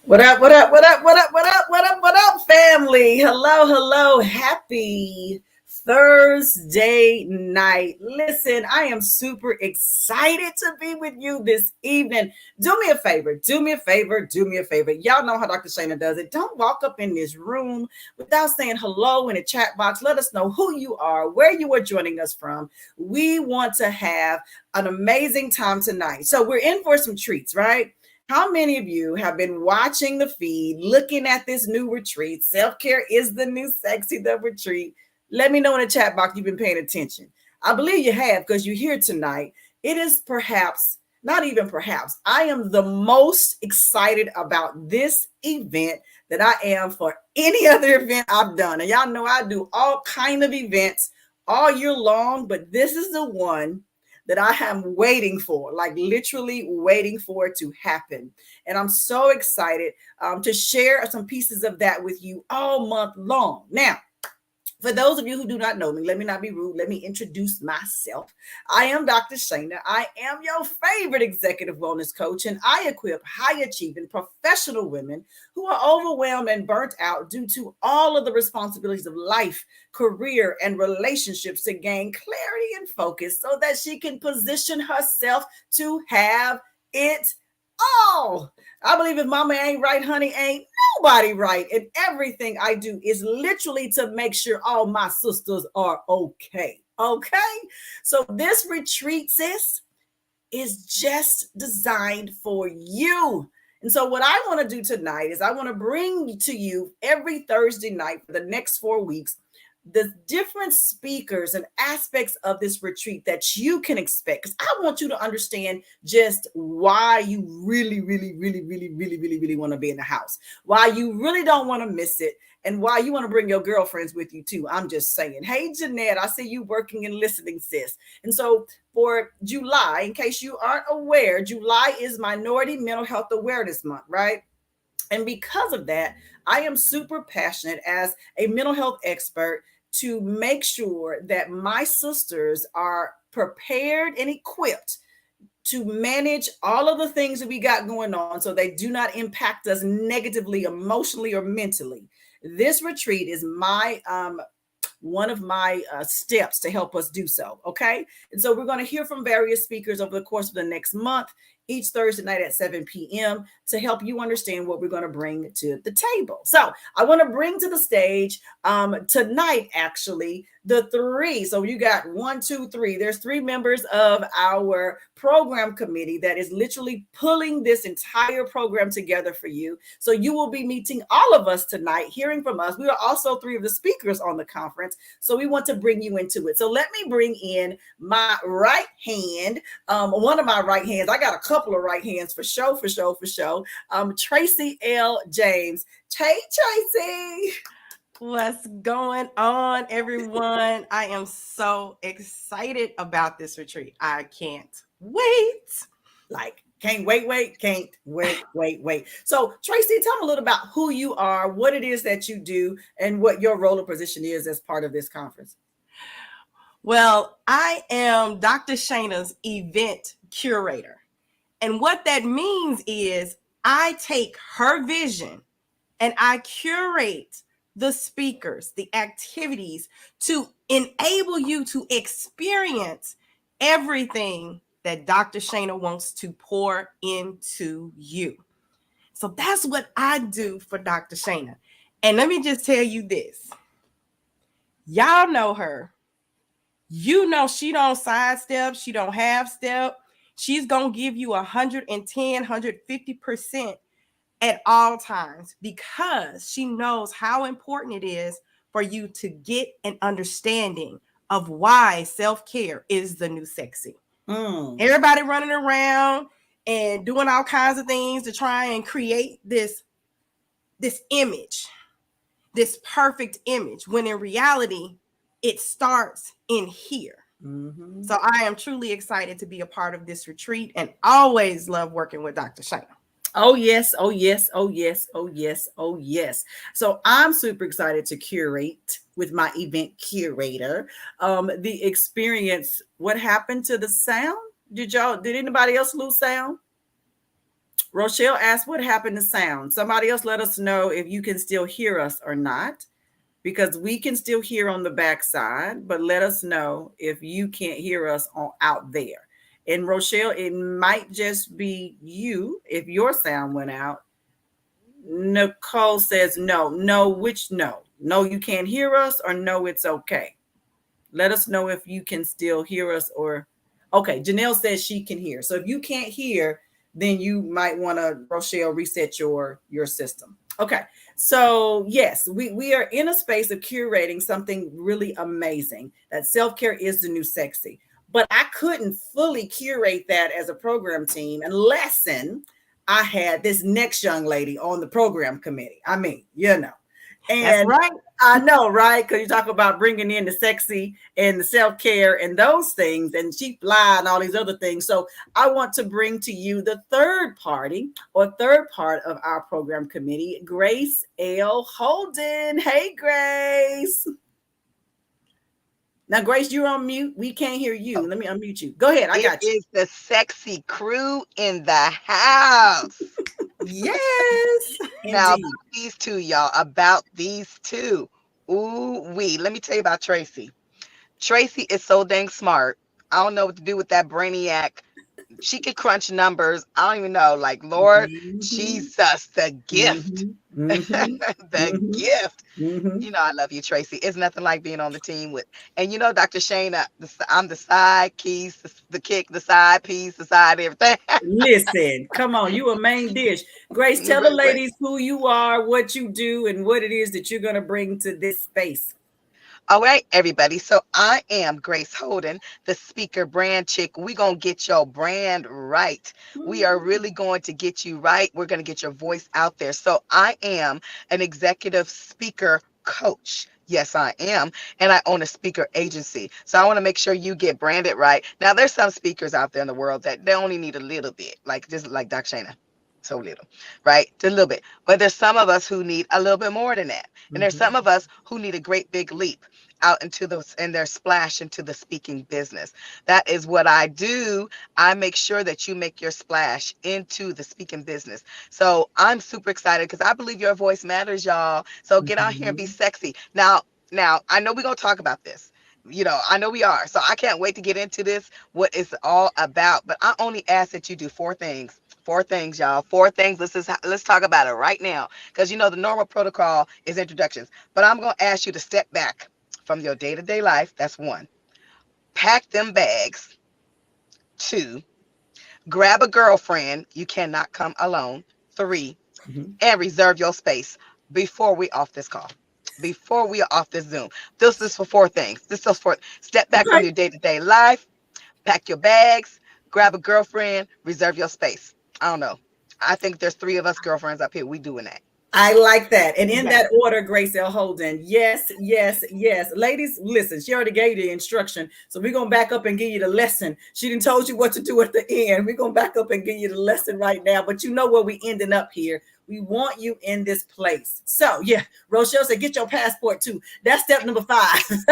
What up, what up, what up, what up, what up, what up, what up, family? Hello, hello. Happy Thursday night. Listen, I am super excited to be with you this evening. Do me a favor, do me a favor, do me a favor. Y'all know how Dr. Shana does it. Don't walk up in this room without saying hello in the chat box. Let us know who you are, where you are joining us from. We want to have an amazing time tonight. So we're in for some treats, right? How many of you have been watching the feed, looking at this new retreat? Self-care is the new sexy, the retreat. Let me know in the chat box you've been paying attention. I believe you have because you're here tonight. It is perhaps, not even perhaps, I am the most excited about this event that I am for any other event I've done. And y'all know I do all kind of events all year long, but this is the one that I am waiting for, like literally waiting for it to happen. And I'm so excited to share some pieces of that with you all month long. Now, for those of you who do not know me, let me not be rude. Let me introduce myself. I am Dr. Shana. I am your favorite executive wellness coach, and I equip high-achieving professional women who are overwhelmed and burnt out due to all of the responsibilities of life, career, and relationships to gain clarity and focus so that she can position herself to have it all. I believe if mama ain't right, honey, ain't nobody right. And everything I do is literally to make sure all my sisters are okay. Okay. So this retreat, sis, is just designed for you. And so what I want to do tonight is I want to bring to you every Thursday night for the next 4 weeks the different speakers and aspects of this retreat that you can expect. Because I want you to understand just why you really want to be in the house, why you really don't want to miss it, and why you want to bring your girlfriends with you too. I'm just saying. Hey, Jeanette, I see you working and listening, sis. And so for July, in case you aren't aware, July is Minority Mental Health Awareness Month, right? And because of that, I am super passionate as a mental health expert to make sure that my sisters are prepared and equipped to manage all of the things that we got going on so they do not impact us negatively, emotionally, or mentally. This retreat is my one of my steps to help us do so. Okay. And so we're going to hear from various speakers over the course of the next month, each Thursday night at 7 p.m. to help you understand what we're going to bring to the table. So I want to bring to the stage tonight, actually, the three. So you got 1, 2, 3. There's 3 members of our program committee that is literally pulling this entire program together for you. So you will be meeting all of us tonight, hearing from us. We are also 3 of the speakers on the conference. So we want to bring you into it. So let me bring in my right hand, one of my right hands. I got a couple of right hands for show. Tracy L. James. Hey, Tracy. What's going on, everyone? I am so excited about this retreat. I can't wait. Can't wait. So, Tracy, tell me a little about who you are, what it is that you do, and what your role or position is as part of this conference. Well, I am Dr. Shana's event curator. And what that means is I take her vision and I curate the speakers, the activities to enable you to experience everything that Dr. Shana wants to pour into you. So that's what I do for Dr. Shana. And let me just tell you this. Y'all know her. You know she don't sidestep. She don't half step. She's going to give you 110, 150% at all times because she knows how important it is for you to get an understanding of why self-care is the new sexy. Everybody running around and doing all kinds of things to try and create this image, this perfect image, when in reality, it starts in here. Mm-hmm. So I am truly excited to be a part of this retreat and always love working with Dr. Shana. Oh, yes. So I'm super excited to curate with my event curator the experience. What happened to the sound? Did anybody else lose sound? Rochelle asked what happened to sound. Somebody else let us know if you can still hear us or not, because we can still hear on the backside, but let us know if you can't hear us on out there. And Rochelle, it might just be you if your sound went out. Nicole says no. No, which no? No, you can't hear us, or no, it's okay. Let us know if you can still hear us, or okay. Janelle says she can hear. So if you can't hear, then you might want to, Rochelle, reset your system. Okay. So yes, we are in a space of curating something really amazing. That self-care is the new sexy. But I couldn't fully curate that as a program team unless I had this next young lady on the program committee. I mean, That's and right. I know, right? Because you talk about bringing in the sexy and the self care and those things, and she fly and all these other things. So I want to bring to you the third party or third part of our program committee, Grace L Holden. Hey, Grace. Now, Grace, you're on mute. We can't hear you. Let me unmute you. Go ahead. I It got you. is the sexy crew in the house. Yes, Now, about indeed. these two, y'all, about these two. Ooh, Let me tell you about Tracy. Tracy is so dang smart. I don't know what to do with that brainiac. She could crunch numbers. I don't even know. Like, Lord Mm-hmm, Jesus, the gift. mm-hmm, mm-hmm, The mm-hmm, gift. mm-hmm. You know, I love you, Tracy. It's nothing like being on the team with, and you know, Dr. Shayna, I'm the side keys, the kick, the side piece, the side everything. Listen, come on, you a main dish. Grace, tell the Right. ladies who you are, what you do, and what it is that you're going to bring to this space. All right, everybody. So I am Grace Holden, the speaker brand chick. We're going to get your brand right. We are Mhm, really going to get you right. We're going to get your voice out there. So I am an executive speaker coach. Yes, I am. And I own a speaker agency. So I want to make sure you get branded right. Now, there's some speakers out there in the world that they only need a little bit, like just like Doc Shana. So little, right? Just a little bit. But there's some of us who need a little bit more than that. And there's mhm, some of us who need a great big leap out into those and their splash into the speaking business. That is what I do. I make sure that you make your splash into the speaking business. So I'm super excited because I believe your voice matters, y'all. So get out here and be mhm, sexy. Now I know we're gonna talk about this. You know, I know we are. So I can't wait to get into this, what it's all about. But I only ask that you do four things. Four things, y'all. Four things. Let's talk about it right now. Because you know the normal protocol is introductions. But I'm gonna ask you to step back from your day to day life. That's one. Pack them bags. Two, grab a girlfriend. You cannot come alone. Three, mhm. and reserve your space before we off this call. Before we are off this Zoom. This is for four things. This is for step back from Okay. your day to day life, pack your bags, grab a girlfriend, reserve your space. I don't know. I think there's three of us girlfriends up here. We doing that. I like that. And in Okay. that order, Grace L. Holden. Yes, yes, yes. Ladies, listen, she already gave you the instruction. So we're going to back up and give you the lesson. She didn't told you what to do at the end. We're going to back up and give you the lesson right now. But you know where we ending up here. We want you in this place. So yeah, Rochelle said, get your passport too. That's step number 5.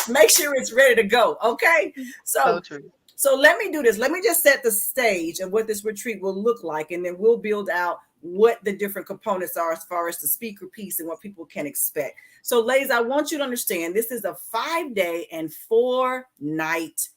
Make sure it's ready to go. Okay. So So true. so let me do this. Let me just set the stage of what this retreat will look like, and then we'll build out what the different components are as far as the speaker piece and what people can expect. So, ladies, I want you to understand this is a 5-day and 4-night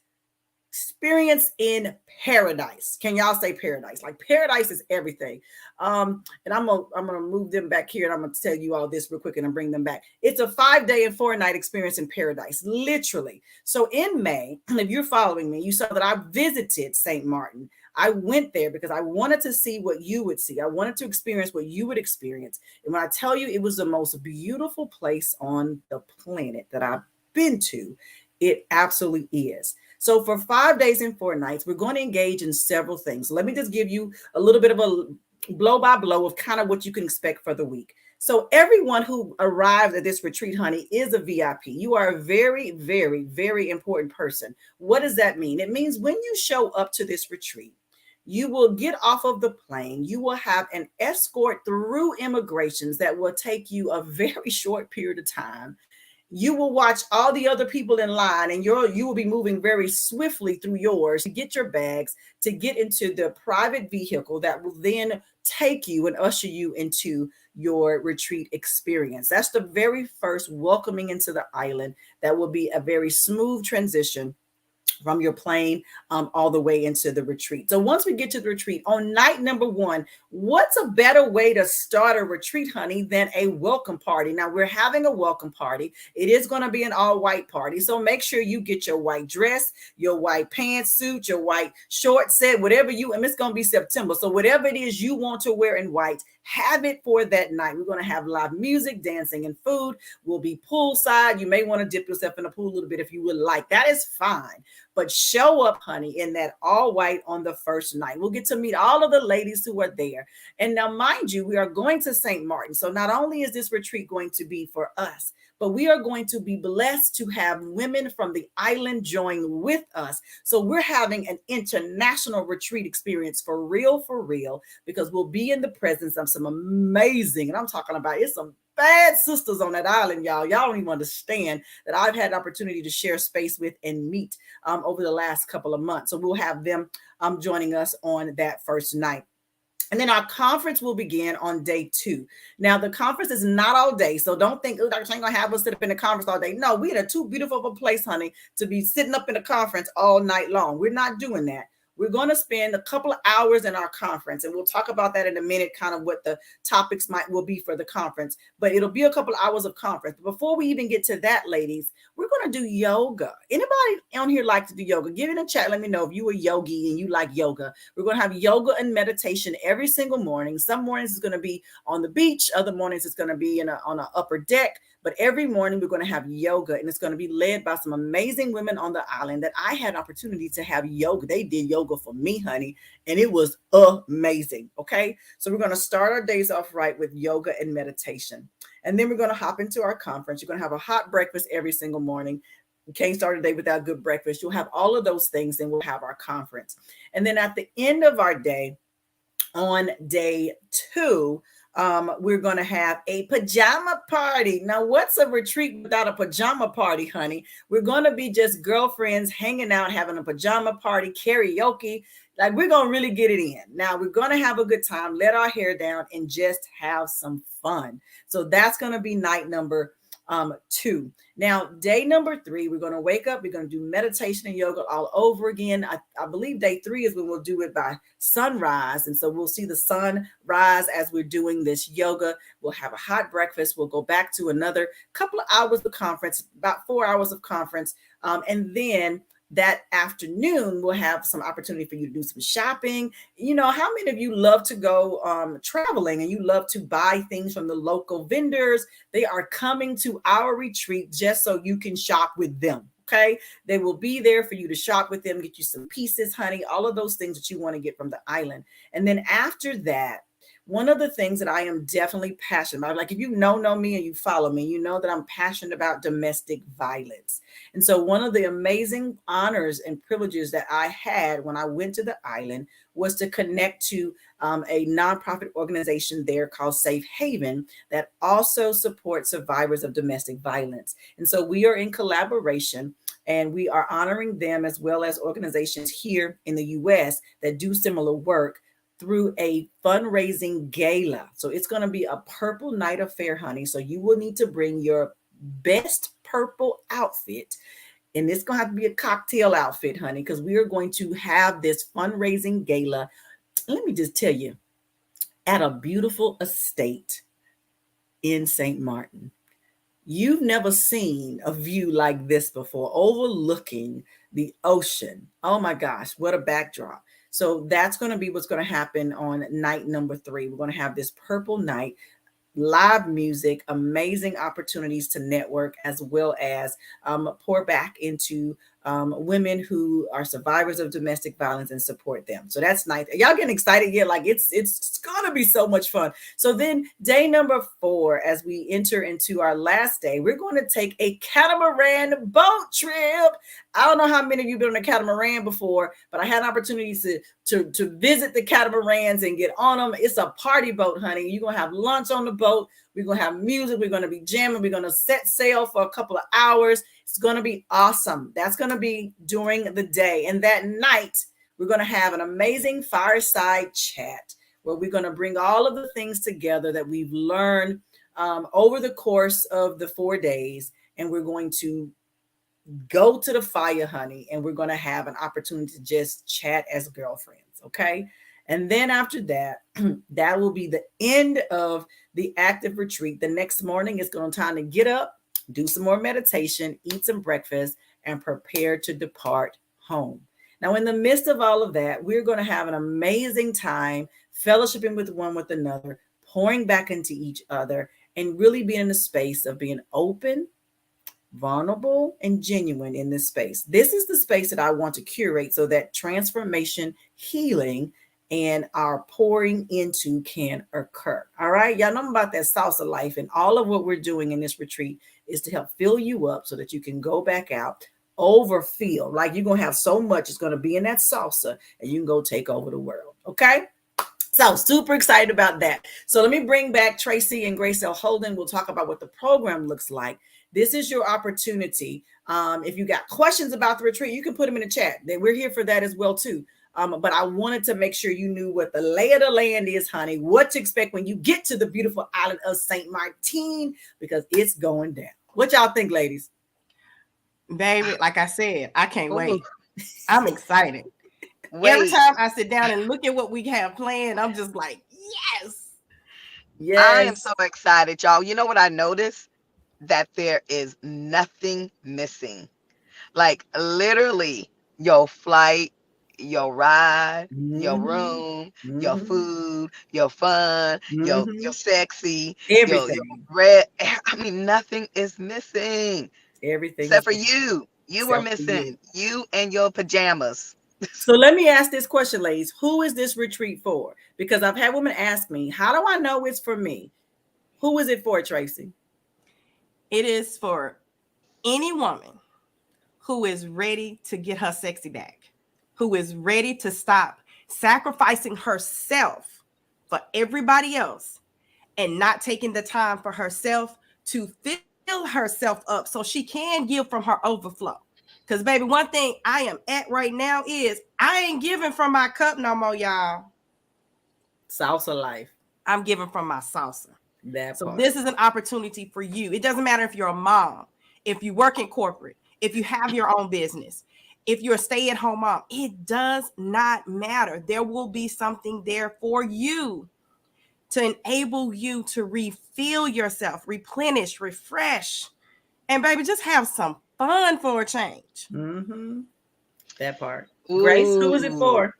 experience in paradise. Can y'all say paradise? Like paradise is everything. And I'm gonna move them back here, and I'm gonna tell you all this real quick, and I'm bring them back. It's a 5-day and 4-night experience in paradise, literally. So in May, if you're following me, you saw that I visited St. Martin. I went there because I wanted to see what you would see. I wanted to experience what you would experience. And when I tell you it was the most beautiful place on the planet that I've been to, it absolutely is. So for 5 days and 4 nights, we're going to engage in several things. Let me just give you a little bit of a blow by blow of kind of what you can expect for the week. So everyone who arrives at this retreat, honey, is a VIP. You are a very, very, very important person. What does that mean? It means when you show up to this retreat, you will get off of the plane. You will have an escort through immigrations that will take you a very short period of time. You will watch all the other people in line, and you will be moving very swiftly through yours to get your bags, to get into the private vehicle that will then take you and usher you into your retreat experience. That's the very first welcoming into the island. That will be a very smooth transition from your plane all the way into the retreat. So once we get to the retreat on night number 1, what's a better way to start a retreat, honey, than a welcome party? Now we're having a welcome party. It is going to be an all white party. So make sure you get your white dress, your white pantsuit, your white short set, whatever and it's going to be September. So whatever it is you want to wear in white, have it for that night. We're going to have live music, dancing, and food. We'll be poolside. You may want to dip yourself in the pool a little bit if you would like. That is fine. But show up, honey, in that all white on the first night. We'll get to meet all of the ladies who are there. And now, mind you, we are going to St. Martin. So not only is this retreat going to be for us, but we are going to be blessed to have women from the island join with us. So we're having an international retreat experience for real, because we'll be in the presence of some amazing, and I'm talking about it's some bad sisters on that island, y'all. Y'all don't even understand that I've had the opportunity to share space with and meet over the last couple of months. So we'll have them joining us on that first night. And then our conference will begin on day 2. Now, the conference is not all day, so don't think, oh, Dr. Shane gonna have us sit up in the conference all day. No, we're in a too beautiful of a place, honey, to be sitting up in the conference all night long. We're not doing that. We're going to spend a couple of hours in our conference, and we'll talk about that in a minute, kind of what the topics will be for the conference. But it'll be a couple of hours of conference. Before we even get to that, ladies, we're going to do yoga. Anybody on here like to do yoga? Give it a chat. Let me know if you a yogi and you like yoga. We're going to have yoga and meditation every single morning. Some mornings it's going to be on the beach. Other mornings it's going to be on an upper deck. But every morning we're going to have yoga, and it's going to be led by some amazing women on the island that I had opportunity to have yoga. They did yoga for me, honey, and it was amazing. Okay. So we're going to start our days off right with yoga and meditation. And then we're going to hop into our conference. You're going to have a hot breakfast every single morning. You can't start a day without good breakfast. You'll have all of those things, and we'll have our conference. And then at the end of our day, on day 2, we're going to have a pajama party. Now, what's a retreat without a pajama party, honey? We're going to be just girlfriends hanging out, having a pajama party, karaoke. Like, we're going to really get it in. Now, we're going to have a good time, let our hair down, and just have some fun. So that's going to be night number 2. Now, day number 3, we're going to wake up. We're going to do meditation and yoga all over again. I believe day 3 is when we'll do it by sunrise. And so we'll see the sun rise as we're doing this yoga. We'll have a hot breakfast. We'll go back to another couple of hours of conference, about 4 hours of conference. And then that afternoon, we'll have some opportunity for you to do some shopping. You know, how many of you love to go traveling and you love to buy things from the local vendors? They are coming to our retreat just so you can shop with them. Okay. They will be there for you to shop with them, get you some pieces, honey, all of those things that you want to get from the island. And then after that, one of the things that I am definitely passionate about, like if you know me and you follow me, you know that I'm passionate about domestic violence. And so one of the amazing honors and privileges that I had when I went to the island was to connect to a nonprofit organization there called Safe Haven that also supports survivors of domestic violence. And so we are in collaboration, and we are honoring them as well as organizations here in the U.S. that do similar work through a fundraising gala. So it's going to be a purple night affair, honey. So you will need to bring your best purple outfit. And it's going to have to be a cocktail outfit, honey, because we are going to have this fundraising gala. Let me just tell you, at a beautiful estate in St. Martin. You've never seen a view like this before, overlooking the ocean. Oh my gosh, what a backdrop. So that's going to be what's going to happen on night number 3. We're going to have this purple night, live music, amazing opportunities to network, as well as pour back into women who are survivors of domestic violence and support them. So that's nice. Y'all getting excited? Yeah, like it's gonna be so much fun. So then day number 4, as we enter into our last day, we're going to take a catamaran boat trip. I don't know how many of you have been on a catamaran before, but I had opportunities to visit the catamarans and get on them. It's a party boat, honey. You're gonna have lunch on the boat. We're going to have music. We're going to be jamming. We're going to set sail for a couple of hours. It's going to be awesome. That's going to be during the day. And that night, we're going to have an amazing fireside chat where we're going to bring all of the things together that we've learned over the course of the 4 days. And we're going to go to the fire, honey, and we're going to have an opportunity to just chat as girlfriends. Okay. And then after that, that will be the end of the active retreat. The next morning is going to time to get up, do some more meditation, eat some breakfast, and prepare to depart home. Now, in the midst of all of that, we're going to have an amazing time fellowshipping with one with another, pouring back into each other, and really being in a space of being open, vulnerable, and genuine in this space. This is the space that I want to curate so that transformation, healing, and our pouring into can occur. All right. Y'all know about that salsa life, and all of what we're doing in this retreat is to help fill you up so that you can go back out, overfill. Like you're going to have so much, it's going to be in that salsa, and you can go take over the world. Okay. So super excited about that. So let me bring back Tracy and Grace L Holden. We'll talk about what the program looks like. This is your opportunity. If you got questions about the retreat, you can put them in the chat. We're here for that as well too. But I wanted to make sure you knew what the lay of the land is, honey, what to expect when you get to the beautiful island of St. Martin, because it's going down. What y'all think, ladies? Baby, like I said, I can't Ooh. wait. I'm excited. Every time I sit down and look at what we have planned, I'm just like, yes. Yes. I am so excited, y'all. You know what I noticed? That there is nothing missing. Like literally your flight, your ride, your room, your food, your fun, your sexy, everything. your red. I mean, nothing is missing. Everything except for you. You were except for missing. You and your pajamas. So let me ask this question, ladies. Who is this retreat for? Because I've had women ask me, how do I know it's for me? Who is it for, Tracy? It is for any woman who is ready to get her sexy back, who is ready to stop sacrificing herself for everybody else and not taking the time for herself to fill herself up so she can give from her overflow. Because, baby, one thing I am at right now is I ain't giving from my cup no more, y'all. Salsa life. I'm giving from my salsa. So this is an opportunity for you. It doesn't matter if you're a mom, if you work in corporate, if you have your own business, if you're a stay-at-home mom. It does not matter. There will be something there for you to enable you to refill yourself, replenish, refresh, and baby, just have some fun for a change. That part. Ooh. Grace, who is it for?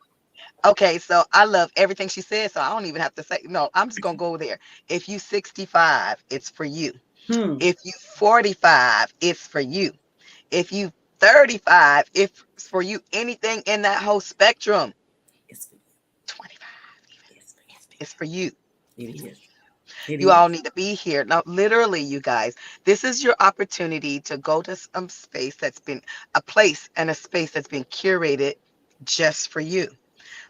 Okay, so I love everything she said, so I don't even have to say, no, I'm just going to go there. If you 65, it's for you. If you 45, it's for you. If you 35, it's for you. Anything in that whole spectrum. It's for you. 25, it's for you. It is. You all need to be here. Now, literally, you guys, this is your opportunity to go to some space that's been a place and a space that's been curated just for you.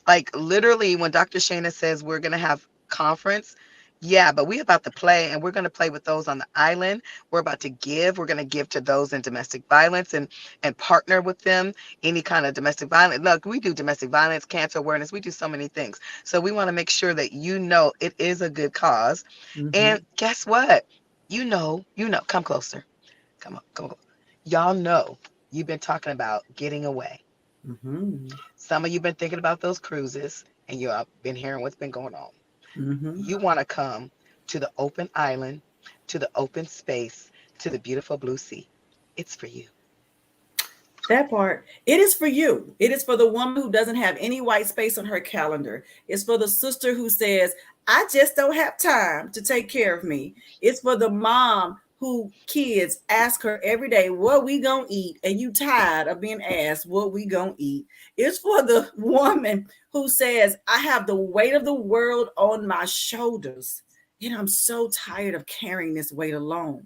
Like literally when Dr. Shana says we're going to have conference, yeah, but we're about to play, and we're going to play with those on the island. We're about to give. We're going to give to those in domestic violence and partner with them. Any kind of domestic violence. Look, we do domestic violence, cancer awareness. We do so many things. So we want to make sure that you know it is a good cause. And guess what? You know, come closer. Come on. Y'all know you've been talking about getting away. Some of you been thinking about those cruises, and you've been hearing what's been going on. You want to come to the open island, to the open space, to the beautiful blue sea. It's for you. That part. It is for you. It is for the woman who doesn't have any white space on her calendar. It's for the sister who says, I just don't have time to take care of me. It's for the mom who kids ask her every day, what we gonna eat? And you tired of being asked what we gonna eat. It's for the woman who says, I have the weight of the world on my shoulders, and I'm so tired of carrying this weight alone.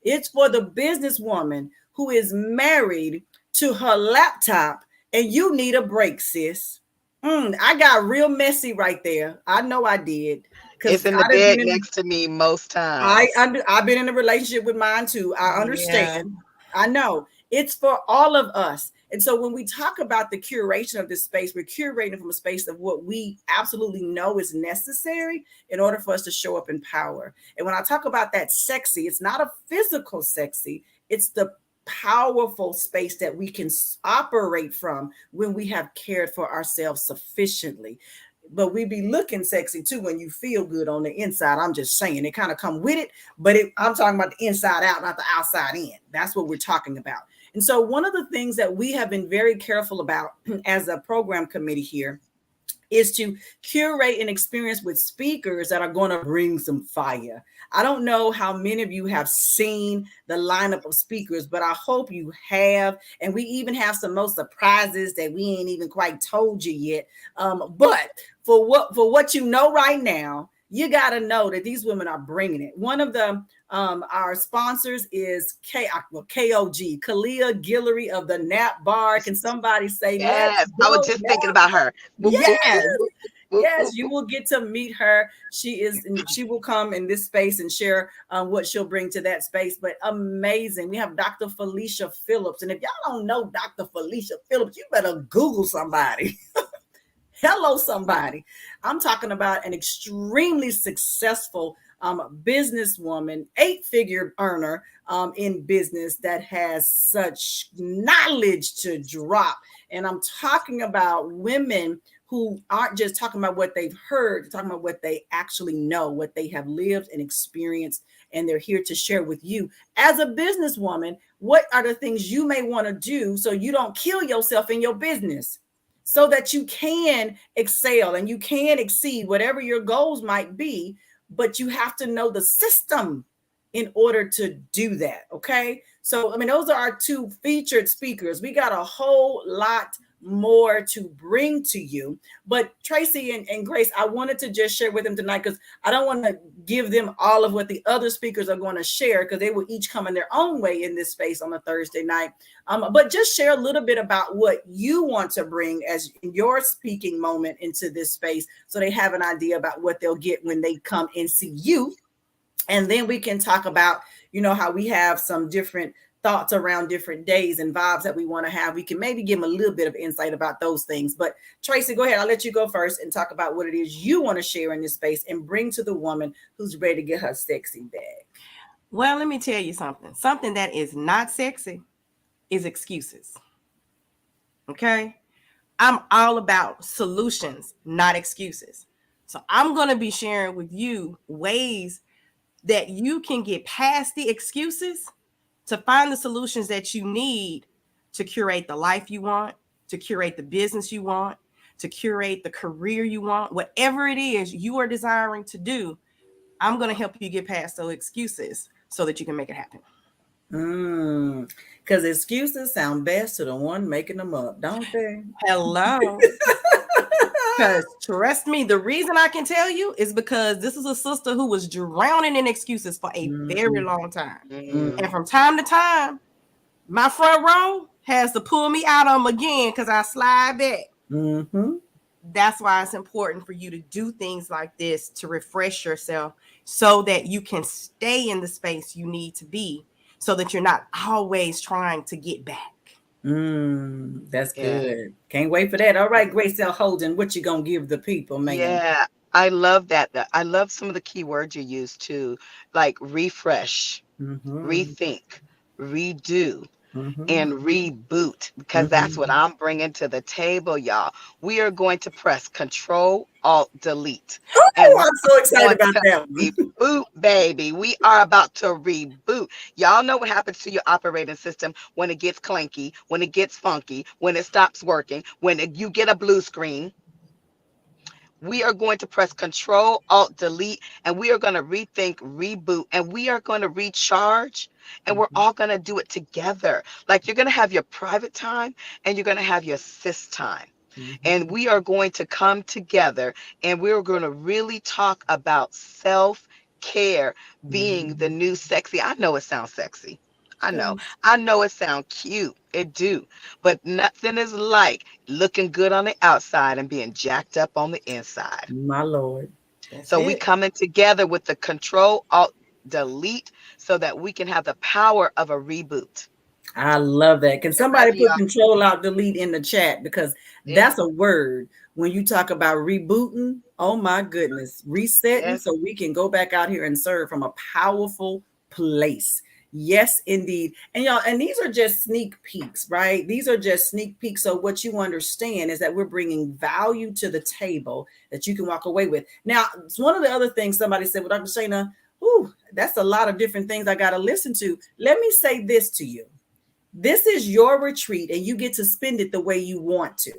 It's for the businesswoman who is married to her laptop, and you need a break, sis. I got real messy right there. I know I did. It's because in the bed next to me most times. I've been in a relationship with mine too. I Yeah. understand. I know it's for all of us. And so when we talk about the curation of this space, we're curating from a space of what we absolutely know is necessary in order for us to show up in power. And when I talk about that sexy, it's not a physical sexy, it's the powerful space that we can operate from when we have cared for ourselves sufficiently. But we be looking sexy too when you feel good on the inside. I'm just saying it kind of come with it, but I'm talking about the inside out, not the outside in. That's what we're talking about. And so one of the things that we have been very careful about as a program committee here is to curate an experience with speakers that are going to bring some fire. I don't know how many of you have seen the lineup of speakers, but I hope you have. And we even have some more surprises that we ain't even quite told you yet. But for what you know right now, you got to know that these women are bringing it. One of the our sponsors is KOG, Kalia Guillory of the Nap Bar. Can somebody say, let's Yes, I was go, just thinking Nap? about her. Whoop, Yes. whoop, Yes. whoop, whoop, Yes, whoop, you whoop. will get to meet her. She will come in this space and share what she'll bring to that space. But amazing. We have Dr. Felicia Phillips. And if y'all don't know Dr. Felicia Phillips, you better Google somebody. Hello, somebody. I'm talking about an extremely successful businesswoman, 8-figure earner in business that has such knowledge to drop. And I'm talking about women who aren't just talking about what they've heard, talking about what they actually know, what they have lived and experienced, and they're here to share with you. As a businesswoman, what are the things you may want to do so you don't kill yourself in your business? So that you can excel and you can exceed whatever your goals might be, but you have to know the system in order to do that. Okay. So, I mean, those are our two featured speakers. We got a whole lot more to bring to you. But Tracy and Grace, I wanted to just share with them tonight because I don't want to give them all of what the other speakers are going to share because they will each come in their own way in this space on a Thursday night. But just share a little bit about what you want to bring as your speaking moment into this space so they have an idea about what they'll get when they come and see you. And then we can talk about, how we have some different thoughts around different days and vibes that we want to have. We can maybe give them a little bit of insight about those things. But Tracy, go ahead. I'll let you go first and talk about what it is you want to share in this space and bring to the woman who's ready to get her sexy bag. Well, let me tell you something. Something that is not sexy is excuses. Okay? I'm all about solutions, not excuses. So I'm going to be sharing with you ways that you can get past the excuses to find the solutions that you need to curate the life you want, to curate the business you want, to curate the career you want, whatever it is you are desiring to do. I'm going to help you get past those excuses so that you can make it happen. Because excuses sound best to the one making them up, don't they? Hello. Because trust me, the reason I can tell you is because this is a sister who was drowning in excuses for a very long time. And from time to time, my front row has to pull me out of them again because I slide back. Mm-hmm. That's why it's important for you to do things like this to refresh yourself so that you can stay in the space you need to be so that you're not always trying to get back. That's Yeah. good. Can't wait for that. All right, Grace L Holden, what you gonna give the people, man? Yeah, I love that. I love some of the key words you use too, like refresh, Mm-hmm. rethink, redo, Mm-hmm. and reboot, because that's what Mm-hmm. I'm bringing to the table, y'all. We are going to press Control, Alt, Delete, and Oh, we're I'm so excited going about to that one. reboot, baby. We are about to reboot. Y'all know what happens to your operating system when it gets clanky, when it gets funky, when it stops working, when you get a blue screen. We are going to press Control, Alt, Delete, and we are going to rethink, reboot, and we are going to recharge, and we're all going to do it together. Like you're going to have your private time and you're going to have your sis time. Mm-hmm. And we are going to come together and we're going to really talk about self care being the Mm-hmm. new sexy. I know it sounds sexy. I know. Yes. I know it sounds cute. It do. But nothing is like looking good on the outside and being jacked up on the inside. My Lord. That's So we it. coming together with the Control Alt Delete so that we can have the power of a reboot. I love that. Can You somebody ready, put y'all? control out delete in the chat? Because Yeah. that's a word. When you talk about rebooting, oh my goodness, resetting Yes. so we can go back out here and serve from a powerful place. Yes, indeed. And y'all, and these are just sneak peeks, right? These are just sneak peeks. So what you understand is that we're bringing value to the table that you can walk away with. Now, it's one of the other things somebody said, well, Dr. Shayna, whew, that's a lot of different things I got to listen to. Let me say this to you. This is your retreat and you get to spend it the way you want to.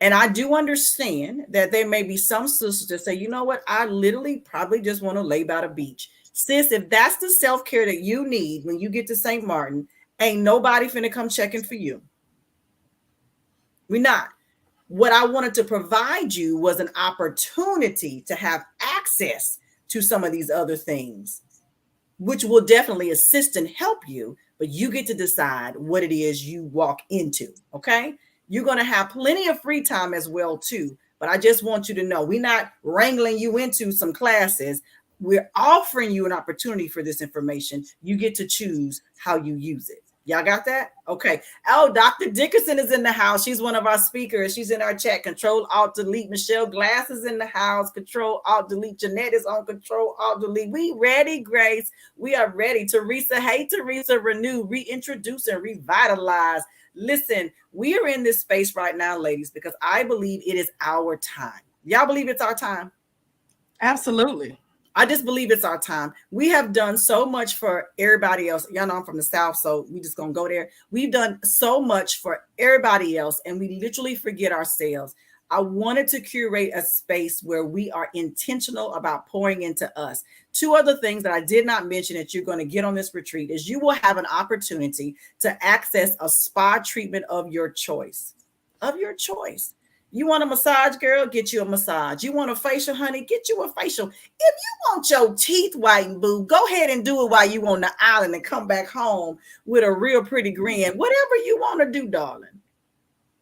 And I do understand that there may be some sisters that say, you know what, I literally probably just want to lay by the beach. Sis, if that's the self-care that you need when you get to St. Martin, ain't nobody finna come checking for you. We're not. What I wanted to provide you was an opportunity to have access to some of these other things, which will definitely assist and help you, but you get to decide what it is you walk into. Okay. You're going to have plenty of free time as well, too. But I just want you to know we're not wrangling you into some classes. We're offering you an opportunity for this information. You get to choose how you use it. Y'all got that? Okay. Oh, Dr. Dickerson is in the house. She's one of our speakers. She's in our chat. Control Alt Delete. Michelle Glass is in the house. Control Alt Delete. Jeanette is on Control Alt Delete. We ready, Grace. We are ready. Teresa, hey, Teresa, renew, reintroduce, and revitalize. Listen, we are in this space right now, ladies, because I believe it is our time. Y'all believe it's our time? Absolutely. I just believe it's our time. We have done so much for everybody else. Y'all know I'm from the South, so we just gonna go there. We've done so much for everybody else, and we literally forget ourselves. I wanted to curate a space where we are intentional about pouring into us. Two other things that I did not mention that you're going to get on this retreat is you will have an opportunity to access a spa treatment of your choice. Of your choice. You want a massage, girl? Get you a massage. You want a facial, honey? Get you a facial. If you want your teeth whitened, boo, go ahead and do it while you on the island and come back home with a real pretty grin. Whatever you want to do, darling.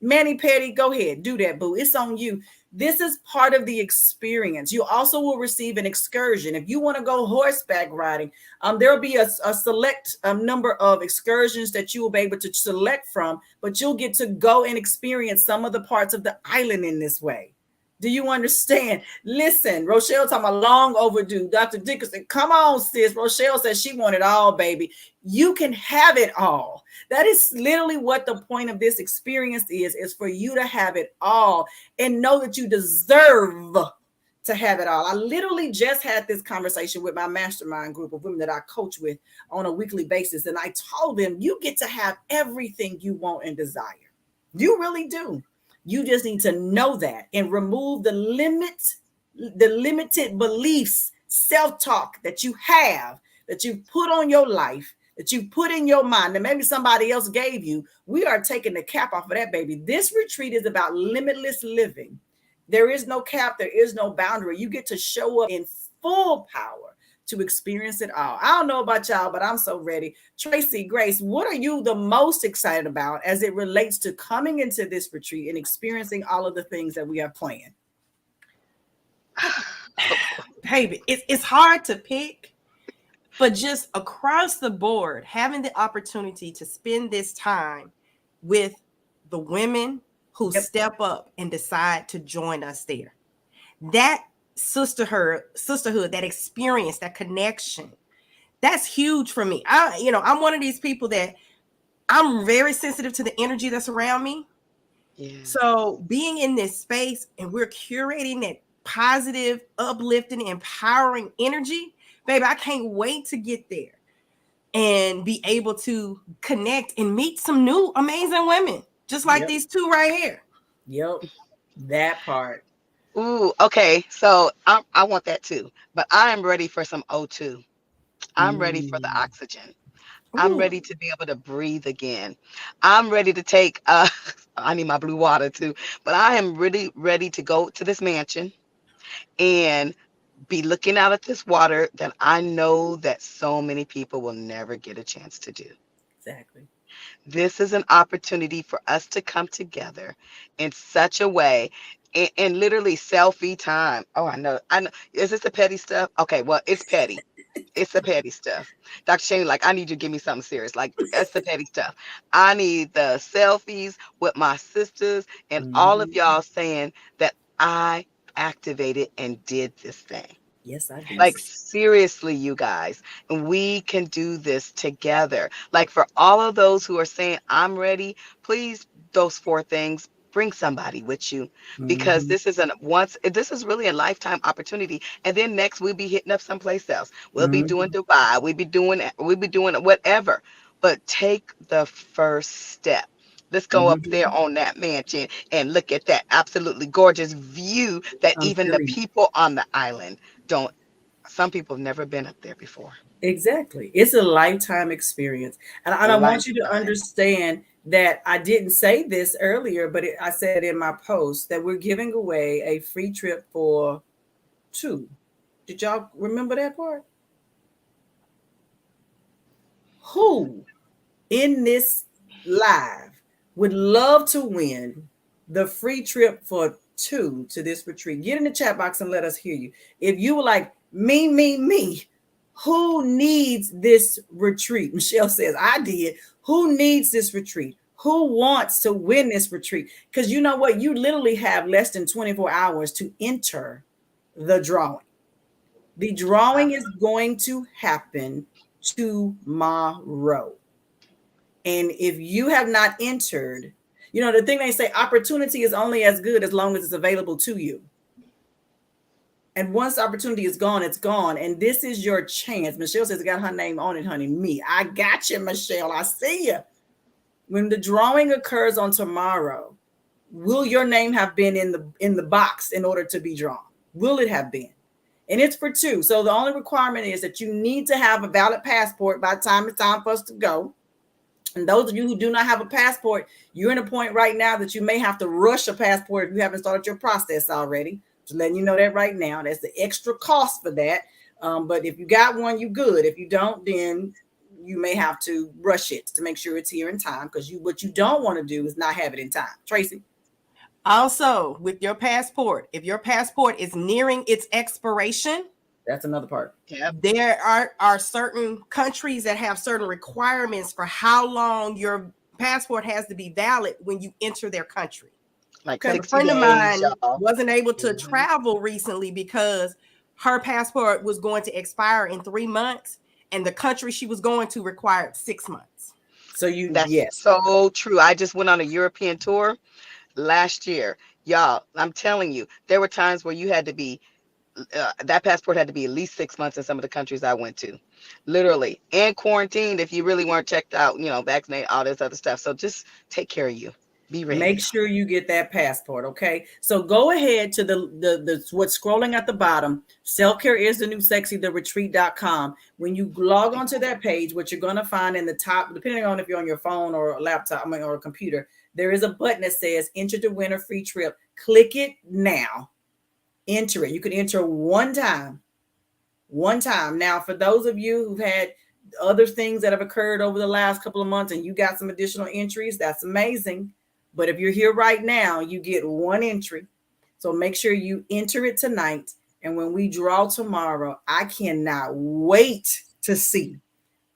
Manny Petty, go ahead, do that, boo. It's on you. This is part of the experience. You also will receive an excursion. If you want to go horseback riding, there will be a select number of excursions that you will be able to select from, but you'll get to go and experience some of the parts of the island in this way. Do you understand? Listen, Rochelle talking about long overdue. Dr. Dickerson, come on, sis. Rochelle says she wanted all, baby. You can have it all. That is literally what the point of this experience is for you to have it all and know that you deserve to have it all. I literally just had this conversation with my mastermind group of women that I coach with on a weekly basis. And I told them, you get to have everything you want and desire. You really do. You just need to know that and remove the limits, the limited beliefs, self-talk that you have, that you put on your life, that you put in your mind, that maybe somebody else gave you. We are taking the cap off of that, baby. This retreat is about limitless living. There is no cap, there is no boundary. You get to show up in full power to experience it all. I don't know about y'all, but I'm so ready. Tracy, Grace, what are you the most excited about as it relates to coming into this retreat and experiencing all of the things that we have planned? Baby, it's hard to pick, but just across the board, having the opportunity to spend this time with the women who Yep. step up and decide to join us there. That sisterhood, that experience, that connection, that's huge for me. I'm one of these people that I'm very sensitive to the energy that's around me. Yeah. So being in this space and we're curating that positive, uplifting, empowering energy, baby, I can't wait to get there and be able to connect and meet some new amazing women, just like Yep. these two right here. Yep. That part. Ooh, okay. So I want that too, but I am ready for some O2. I'm ready for the Mm. oxygen. I'm Ooh, ready to be able to breathe again. I'm ready to take I need my blue water too, but I am really ready to go to this mansion and be looking out at this water that I know that so many people will never get a chance to do. Exactly. This is an opportunity for us to come together in such a way. and literally selfie time. Oh, I know. Is this the petty stuff? Okay, well, it's petty. It's the petty stuff. Dr. Shane, like, I need you to give me something serious. Like, that's the petty stuff. I need the selfies with my sisters and all of Mhm. y'all saying that I activated and did this thing. Yes, I did. Like, seriously, you guys, and we can do this together. Like, for all of those who are saying, I'm ready, please, those four things, bring somebody with you, because Mhm. this is really a lifetime opportunity. And then next, we'll be hitting up someplace else. We'll be doing Mhm. Dubai. We'll be doing whatever. But take the first step. Let's go up there Mhm. on that mansion and look at that absolutely gorgeous view that I'm even the serious. people on the island don't. Some people have never been up there before. Exactly. It's a lifetime experience. And I want you to Lifetime. understand that I didn't say this earlier, but I said it in my post that we're giving away a free trip for two. Did y'all remember that part? Who in this live would love to win the free trip for two to this retreat? Get in the chat box and let us hear you. If you were like, me, who needs this retreat? Michelle says, I did. Who needs this retreat? Who wants to win this retreat? Because you know what? You literally have less than 24 hours to enter the drawing. The drawing is going to happen tomorrow. And if you have not entered, you know, the thing they say, opportunity is only as good as long as it's available to you. And once the opportunity is gone, it's gone. And this is your chance. Michelle says it got her name on it, honey. Me. I got you, Michelle. I see you. When the drawing occurs on tomorrow, will your name have been in the box in order to be drawn? Will it have been? And it's for two. So the only requirement is that you need to have a valid passport by the time it's time for us to go. And those of you who do not have a passport, you're in a point right now that you may have to rush a passport if you haven't started your process already. Just letting you know that right now. That's the extra cost for that. But if you got one, you good. If you don't, then you may have to rush it to make sure it's here in time, because what you don't want to do is not have it in time. Tracy? Also, with your passport, if your passport is nearing its expiration, That's another part. Yep. there are certain countries that have certain requirements for how long your passport has to be valid when you enter their country. Like Because a 60 friend of days, mine y'all. wasn't able to Hmm. travel recently because her passport was going to expire in 3 months, and the country she was going to required 6 months. So you, That's yes. so true. I just went on a European tour last year. Y'all, I'm telling you, there were times where you had to be, that passport had to be at least 6 months in some of the countries I went to. Literally. And quarantined if you really weren't checked out, vaccinated, all this other stuff. So just take care of you. Be Make ready. sure you get that passport, okay? So go ahead to the what's scrolling at the bottom. Selfcare is the new sexy, the retreat.com. When you log onto that page, what you're going to find in the top, depending on if you're on your phone or a laptop, or a computer, there is a button that says enter to win a free trip. Click it now. Enter it. You can enter one time. One time. Now, for those of you who've had other things that have occurred over the last couple of months and you got some additional entries, that's amazing. But if you're here right now, you get one entry. So make sure you enter it tonight. And when we draw tomorrow, I cannot wait to see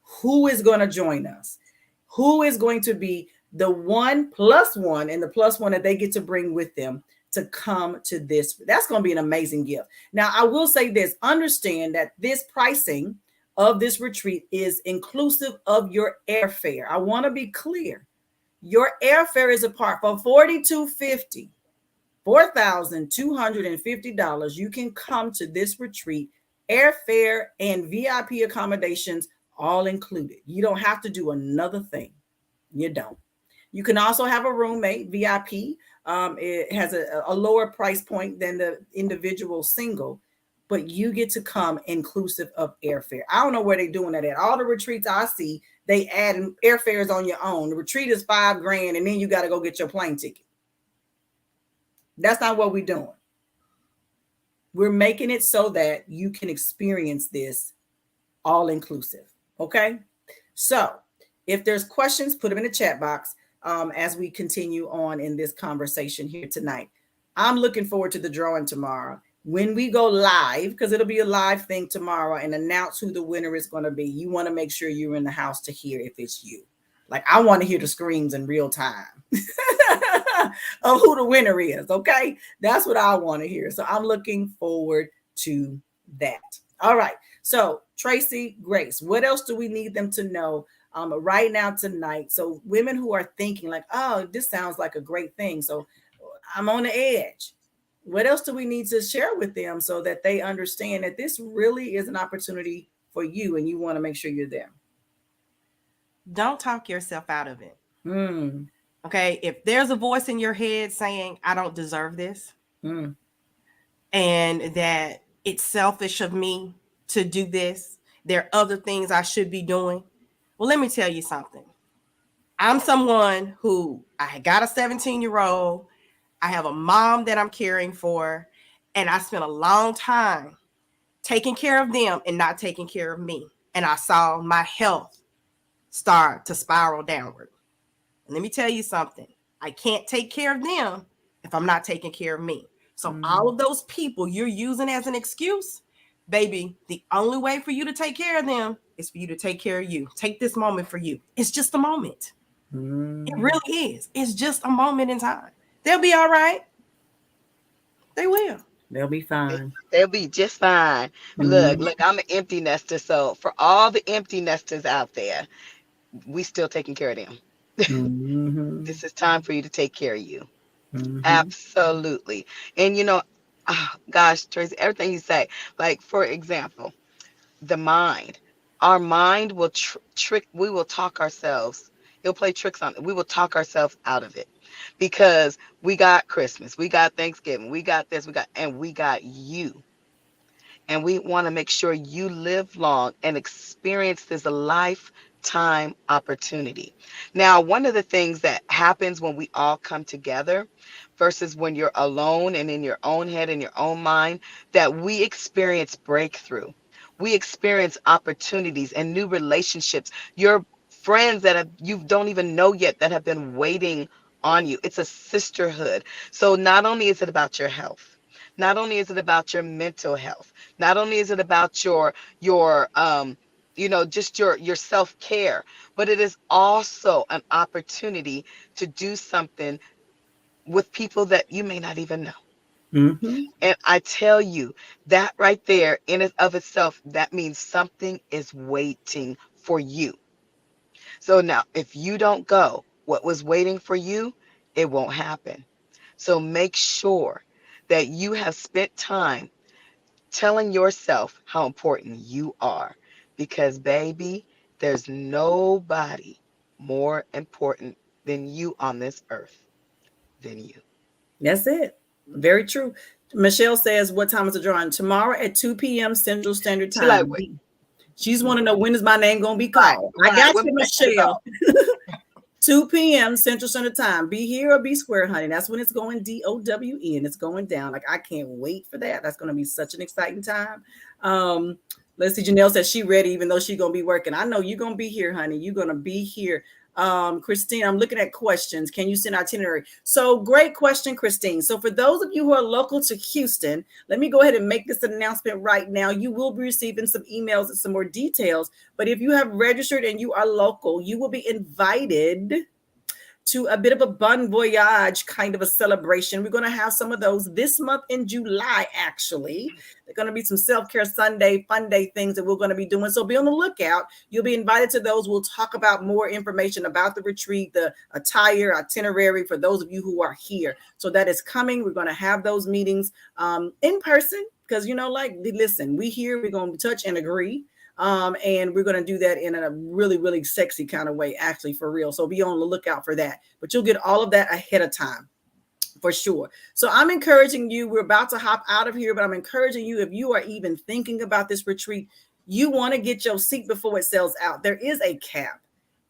who is going to join us, who is going to be the one plus one and the plus one that they get to bring with them to come to this. That's going to be an amazing gift. Now, I will say this, understand that this pricing of this retreat is inclusive of your airfare. I want to be clear. Your airfare is a part for $4,250. $4,250. You can come to this retreat, airfare and VIP accommodations all included. You don't have to do another thing. You don't. You can also have a roommate, VIP. It has a lower price point than the individual single, but you get to come inclusive of airfare. I don't know where they're doing that at. All the retreats I see, they add airfares on your own. The retreat is $5,000, and then you got to go get your plane ticket. That's not what we're doing. We're making it so that you can experience this all inclusive. Okay. So if there's questions, put them in the chat box as we continue on in this conversation here tonight. I'm looking forward to the drawing tomorrow. When we go live, because it'll be a live thing tomorrow, and announce who the winner is going to be, you want to make sure you're in the house to hear if it's you. Like, I want to hear the screams in real time of who the winner is. Okay. That's what I want to hear. So I'm looking forward to that. All right. So, Tracy, Grace, what else do we need them to know right now tonight? So, women who are thinking, like, oh, this sounds like a great thing. So, I'm on the edge. What else do we need to share with them so that they understand that this really is an opportunity for you and you want to make sure you're there? Don't talk yourself out of it. Mm. Okay. If there's a voice in your head saying, I don't deserve this, Mm. and that it's selfish of me to do this, there are other things I should be doing. Well, let me tell you something. I'm someone who, I got a 17-year-old. I have a mom that I'm caring for, and I spent a long time taking care of them and not taking care of me. And I saw my health start to spiral downward. And let me tell you something. I can't take care of them if I'm not taking care of me. So all of those people you're using as an excuse, baby, the only way for you to take care of them is for you to take care of you. Take this moment for you. It's just a moment. It really is. It's just a moment in time. They'll be all right. They will. They'll be fine. They'll be just fine. Look, I'm an empty nester. So for all the empty nesters out there, we still taking care of them. Mm-hmm. This is time for you to take care of you. Mm-hmm. Absolutely. And oh, gosh, Tracy, everything you say, like, for example, the mind, our mind will we will talk ourselves. It'll play tricks on it. We will talk ourselves out of it because we got Christmas, we got Thanksgiving, we got this, and we got you. And we want to make sure you live long and experience this lifetime opportunity. Now, one of the things that happens when we all come together versus when you're alone and in your own head and your own mind, that we experience breakthrough. We experience opportunities and new relationships. Your friends that you don't even know yet that have been waiting on you. It's a sisterhood. So not only is it about your health, not only is it about your mental health, not only is it about your just your self-care, but it is also an opportunity to do something with people that you may not even know. Mm-hmm. And I tell you, that right there in and of itself, that means something is waiting for you. So now, if you don't go, what was waiting for you, it won't happen. So make sure that you have spent time telling yourself how important you are, because baby, there's nobody more important than you on this earth than you. That's it. Very true. Michelle says, what time is the drawing? Tomorrow at 2 p.m. Central Standard She like, Time. wait, She's want to know, when is my name going to be right, called? I right. got When you, my name is Michelle. 2 p.m. Central Standard Time. Be here or be square, honey. That's when it's going DOWN. It's going down. Like, I can't wait for that. That's going to be such an exciting time. Let's see. Janelle says she ready, even though she's going to be working. I know you're going to be here, honey. You're going to be here. Christine, I'm looking at questions. Can you send itinerary? So great question, Christine. So for those of you who are local to Houston, let me go ahead and make this announcement right now. You will be receiving some emails and some more details. But if you have registered and you are local, you will be invited to a bit of a bon voyage kind of a celebration. We're going to have some of those this month in July, actually. They're going to be some Self-Care Sunday, fun day things that we're going to be doing. So be on the lookout. You'll be invited to those. We'll talk about more information about the retreat, the attire, itinerary for those of you who are here. So that is coming. We're going to have those meetings in person because, listen, we here, we're going to touch and agree. And we're going to do that in a really, really sexy kind of way, actually, for real. So be on the lookout for that. But you'll get all of that ahead of time, for sure. So I'm encouraging you. We're about to hop out of here, but I'm encouraging you, if you are even thinking about this retreat, you want to get your seat before it sells out. There is a cap.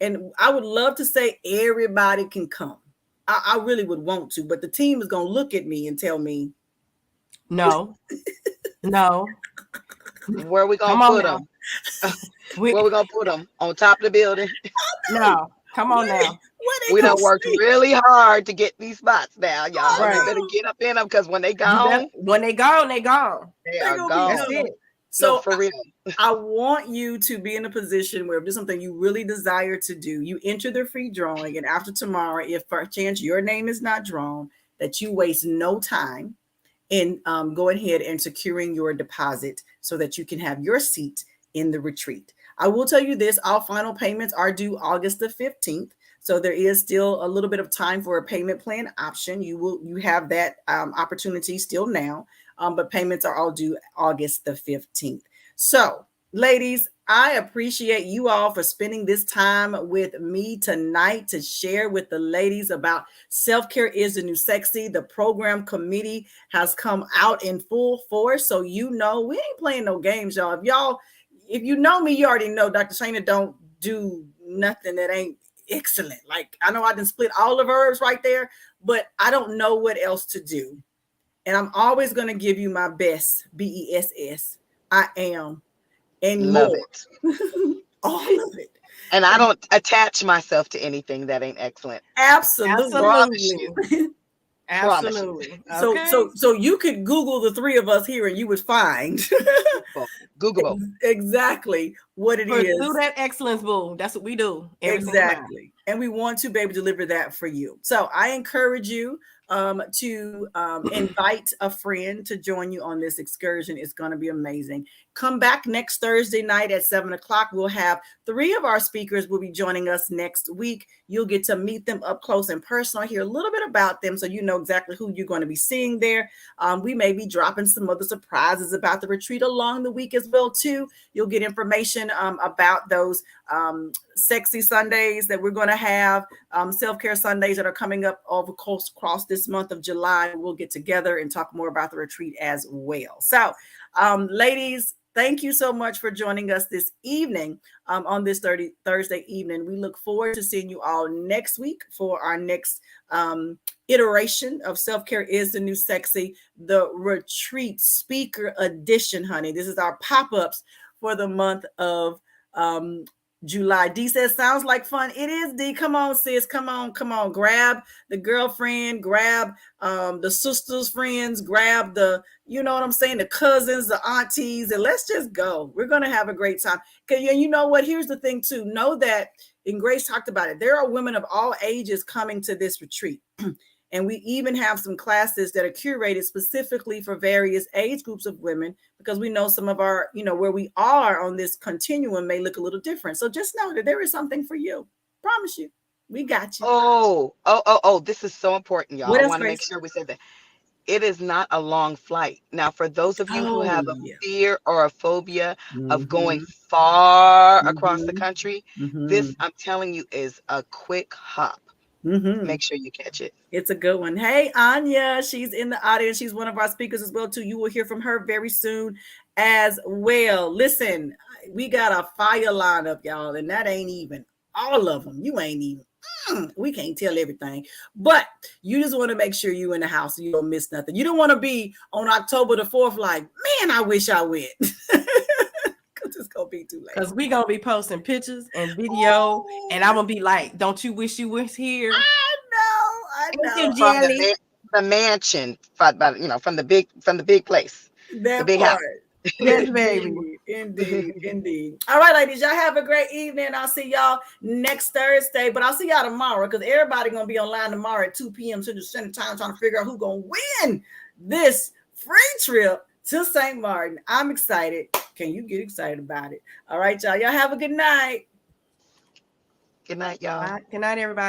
And I would love to say everybody can come. I really would want to, but the team is going to look at me and tell me, no. Where are we going to put them? Where are we going to put them? On top of the building? No. Come on now. Where they We gonna done worked sleep? really hard to get these spots now, y'all. Right. You better get up in them because when they You better, gone, when they gone, they gone. they They're are gonna be That's gone. gone. it. No, So for real. I want you to be in a position where if there's something you really desire to do, you enter the free drawing, and after tomorrow, if for a chance your name is not drawn, that you waste no time in going ahead and securing your deposit so that you can have your seat in the retreat. I will tell you this, all final payments are due August the 15th. So there is still a little bit of time for a payment plan option. You have that opportunity still now, but payments are all due August the 15th. So, ladies, I appreciate you all for spending this time with me tonight to share with the ladies about Self-Care is the New Sexy. The program committee has come out in full force. So you know we ain't playing no games, y'all. If you know me, you already know Dr. Shana don't do nothing that ain't excellent. Like I know I didn't split all the verbs right there, but I don't know what else to do. And I'm always going to give you my best, BESS. I am, and Love more. it. All of it. And I don't attach myself to anything that ain't excellent. Absolutely. Promise Absolutely. you. Promise you. Absolutely. So Okay. so you could Google the three of us here and you would find Googleable. exactly what it Pursue is. that excellence, boo. That's what we do every single time. Exactly. And we want to be able to deliver that for you. So I encourage you to invite a friend to join you on this excursion. It's going to be amazing. Come back next Thursday night at 7:00. We'll have 3 of our speakers will be joining us next week. You'll get to meet them up close and personal, hear a little bit about them so you know exactly who you're going to be seeing there. We may be dropping some other surprises about the retreat along the week as well, too. You'll get information about those sexy Sundays that we're going to have, self-care Sundays that are coming up over across this month of July. We'll get together and talk more about the retreat as well. So, ladies, thank you so much for joining us this evening on this Thursday evening. We look forward to seeing you all next week for our next iteration of Self-Care is the New Sexy, the retreat speaker edition, honey. This is our pop-ups for the month of July. D says, sounds like fun. It is, D. Come on, sis. Come on. Grab the girlfriend, grab the sisters' friends, grab the, you know what I'm saying, the cousins, the aunties, and let's just go. We're going to have a great time. Okay, you know what? Here's the thing, too. Know that, and Grace talked about it, there are women of all ages coming to this retreat. And we even have some classes that are curated specifically for various age groups of women, because we know some of our, where we are on this continuum may look a little different. So just know that there is something for you. Promise you. We got you. Oh, this is so important, y'all. What I else, want to make Grace? sure we said that. It is not a long flight. Now, for those of you who Oh, have a yeah. fear or a phobia of going Mm-hmm. far across the Mm-hmm. country, Mm-hmm. this, I'm telling you, is a quick hop. Mm-hmm. Make sure you catch it. It's a good one. Hey, Anya, she's in the audience. She's one of our speakers as well, too. You will hear from her very soon as well. Listen, we got a fire lineup, y'all, and that ain't even all of them. You ain't even, we can't tell everything, but you just want to make sure you in the house so you don't miss nothing. You don't want to be on October the 4th like, man, I wish I went. Because it's going to be too late. Because we going to be posting pictures and video, and I'm going to be like, don't you wish you was here? I know. From the mansion, from the big place, the That big house. part. Yes, baby. Indeed. All right, ladies, y'all have a great evening. I'll see y'all next Thursday, but I'll see y'all tomorrow because everybody gonna be online tomorrow at 2 p.m. Central Standard Time trying to figure out who's gonna win this free trip to St. Martin. I'm excited. Can you get excited about it? All right, y'all. Y'all have a good night. Good night, y'all. Bye. Good night, everybody.